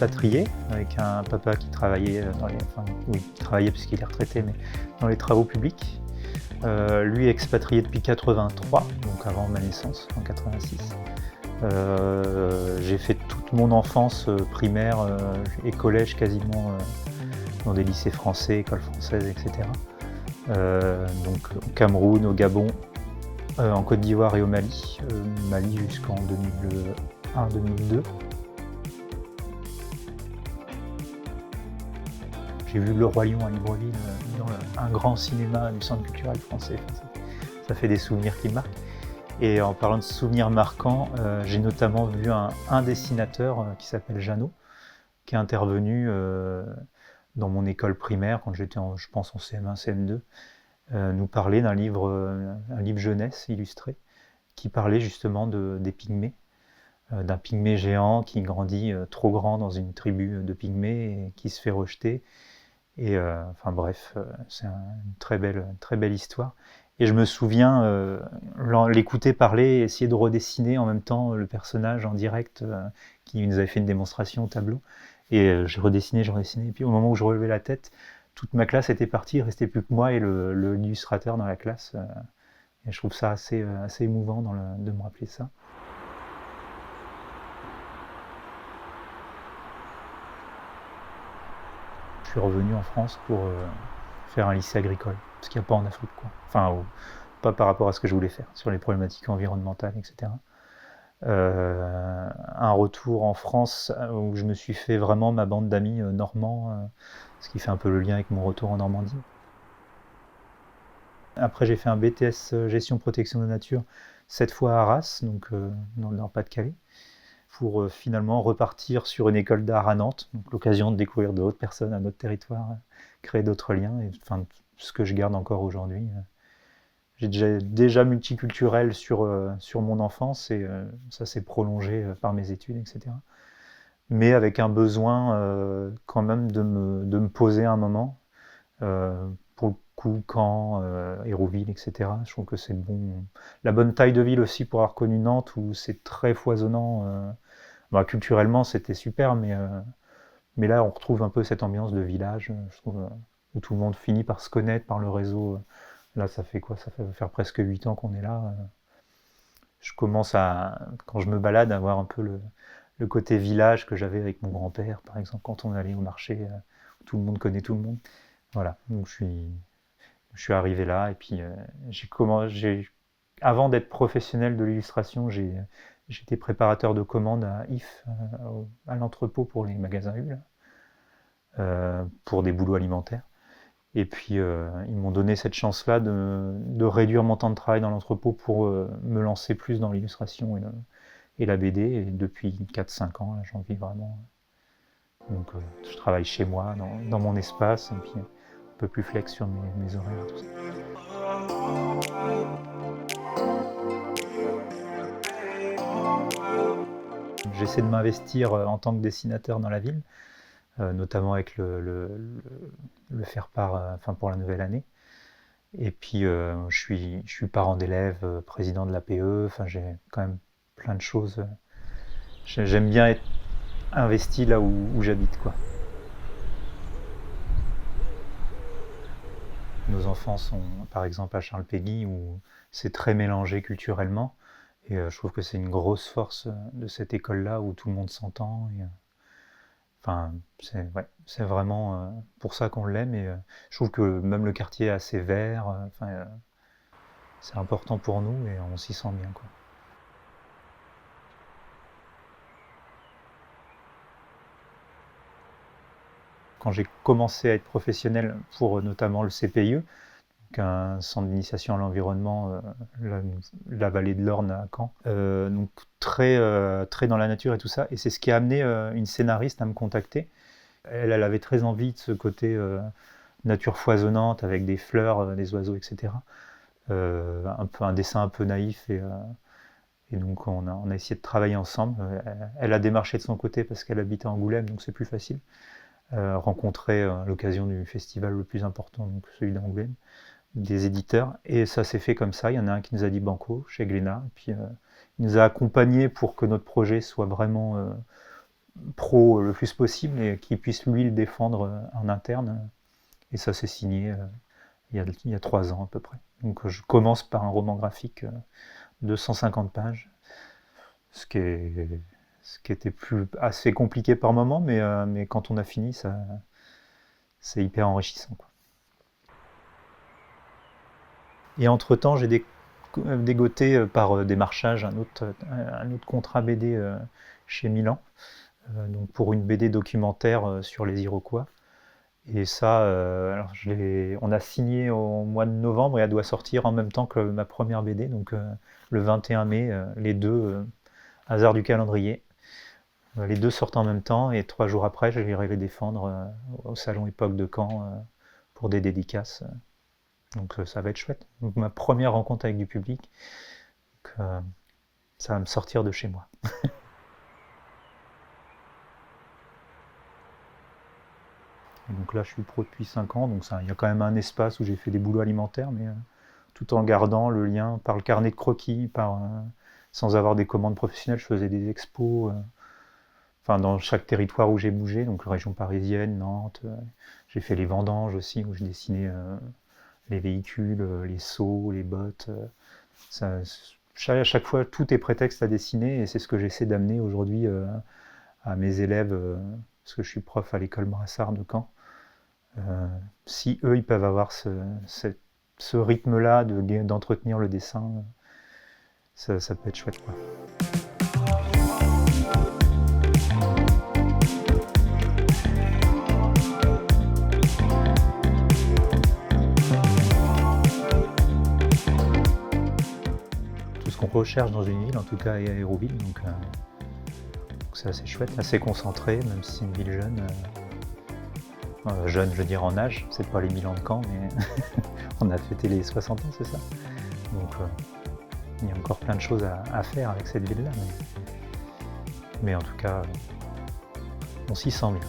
expatrié, avec un papa qui travaillait qui travaillait puisqu'il est retraité, mais dans les travaux publics. Lui expatrié depuis 83, donc avant ma naissance, en 86. J'ai fait toute mon enfance primaire et collège quasiment dans des lycées français, écoles françaises, etc. Donc au Cameroun, au Gabon, en Côte d'Ivoire et au Mali. Mali jusqu'en 2001-2002. J'ai vu Le Roi Lion à Libreville, dans un grand cinéma du Centre culturel français. Ça fait des souvenirs qui marquent. Et en parlant de souvenirs marquants, j'ai notamment vu un dessinateur qui s'appelle Jeannot, qui est intervenu dans mon école primaire, quand j'étais, je pense, en CM1, CM2, nous parler d'un livre, un livre jeunesse illustré, qui parlait justement des pygmées, d'un pygmée géant qui grandit trop grand dans une tribu de pygmées et qui se fait rejeter. Et enfin bref, c'est une très belle histoire. Et je me souviens l'écouter parler et essayer de redessiner en même temps le personnage en direct qui nous avait fait une démonstration au tableau. Et je redessinais. Et puis au moment où je relevais la tête, toute ma classe était partie, il ne restait plus que moi et l'illustrateur dans la classe. Et je trouve ça assez émouvant de me rappeler ça. Je suis revenu en France pour faire un lycée agricole, parce qu'il n'y a pas en Afrique, quoi. Enfin, pas par rapport à ce que je voulais faire, sur les problématiques environnementales, etc. Un retour en France où je me suis fait vraiment ma bande d'amis normands, ce qui fait un peu le lien avec mon retour en Normandie. Après, j'ai fait un BTS gestion protection de la nature, cette fois à Arras, donc dans le Pas-de-Calais, pour finalement repartir sur une école d'art à Nantes, donc l'occasion de découvrir d'autres personnes à notre territoire, créer d'autres liens, et enfin, ce que je garde encore aujourd'hui. J'ai déjà multiculturel sur mon enfance, et ça s'est prolongé par mes études, etc. Mais avec un besoin quand même de me poser un moment, pour le coup, Caen, Hérouville, etc. Je trouve que c'est la bonne taille de ville aussi pour avoir connu Nantes, où c'est très foisonnant. Culturellement, c'était super, mais là, on retrouve un peu cette ambiance de village, je trouve, où tout le monde finit par se connaître par le réseau. Là, ça fait quoi? Ça fait faire presque 8 ans qu'on est là. Je commence quand je me balade, à voir un peu le côté village que j'avais avec mon grand-père, par exemple, quand on allait au marché, où tout le monde connaît tout le monde. Voilà, donc je suis arrivé là, et puis avant d'être professionnel de l'illustration, j'étais préparateur de commandes à IF, à l'entrepôt pour les magasins Hull, pour des boulots alimentaires. Et puis ils m'ont donné cette chance-là de réduire mon temps de travail dans l'entrepôt pour me lancer plus dans l'illustration et la BD. Et depuis 4-5 ans, là, j'en vis vraiment. Donc je travaille chez moi, dans mon espace, et puis un peu plus flex sur mes horaires, tout ça. J'essaie de m'investir en tant que dessinateur dans la ville, notamment avec le faire-part pour la nouvelle année. Et puis je suis parent d'élèves, président de l'APE, enfin j'ai quand même plein de choses. J'aime bien être investi là où j'habite, quoi. Nos enfants sont par exemple à Charles-Péguy, où c'est très mélangé culturellement. Et je trouve que c'est une grosse force de cette école-là, où tout le monde s'entend. Enfin, c'est vraiment pour ça qu'on l'aime. Et je trouve que même le quartier est assez vert. C'est important pour nous et on s'y sent bien, quoi. Quand j'ai commencé à être professionnel pour notamment le CPIE, donc un centre d'initiation à l'environnement, la vallée de l'Orne à Caen, donc très dans la nature et tout ça. Et c'est ce qui a amené une scénariste à me contacter. Elle avait très envie de ce côté nature foisonnante avec des fleurs, des oiseaux, etc. Un dessin un peu naïf, et donc on a essayé de travailler ensemble. Elle a démarché de son côté parce qu'elle habitait à Angoulême, donc c'est plus facile. Rencontré à l'occasion du festival le plus important, donc celui d'Angoulême, des éditeurs, et ça s'est fait comme ça. Il y en a un qui nous a dit banco chez Glénat, et puis il nous a accompagnés pour que notre projet soit vraiment pro le plus possible et qu'il puisse lui le défendre en interne. Et ça s'est signé il y a 3 ans à peu près. Donc je commence par un roman graphique de 150 pages, ce qui était assez compliqué par moment, mais quand on a fini, c'est hyper enrichissant, quoi. Et entre-temps, j'ai dégoté par démarchage un autre contrat BD chez Milan, donc pour une BD documentaire sur les Iroquois. Et ça, alors on a signé au mois de novembre et elle doit sortir en même temps que ma première BD, donc le 21 mai, les deux, hasard du calendrier. Les deux sortent en même temps et 3 jours après, j'irai les défendre au salon Époque de Caen pour des dédicaces. Donc ça va être chouette. Donc, ma première rencontre avec du public, donc, ça va me sortir de chez moi. Et donc là, je suis pro depuis 5 ans, donc il y a quand même un espace où j'ai fait des boulots alimentaires, mais tout en gardant le lien par le carnet de croquis, sans avoir des commandes professionnelles. Je faisais des expos dans chaque territoire où j'ai bougé, donc la région parisienne, Nantes. J'ai fait les vendanges aussi, où je dessinais les véhicules, les seaux, les bottes. À chaque fois, tout est prétexte à dessiner, et c'est ce que j'essaie d'amener aujourd'hui à mes élèves, parce que je suis prof à l'école Brassard de Caen. Si eux, ils peuvent avoir ce rythme-là d'entretenir le dessin, ça peut être chouette, quoi. Tout ce qu'on recherche dans une ville, en tout cas à Hérouville, donc c'est assez chouette, assez concentré, même si c'est une ville jeune. Jeune, je veux dire en âge, c'est pas les 1000 ans de Caen, mais on a fêté les 60 ans, c'est ça. Donc il y a encore plein de choses à faire avec cette ville-là, mais en tout cas, on s'y sent bien.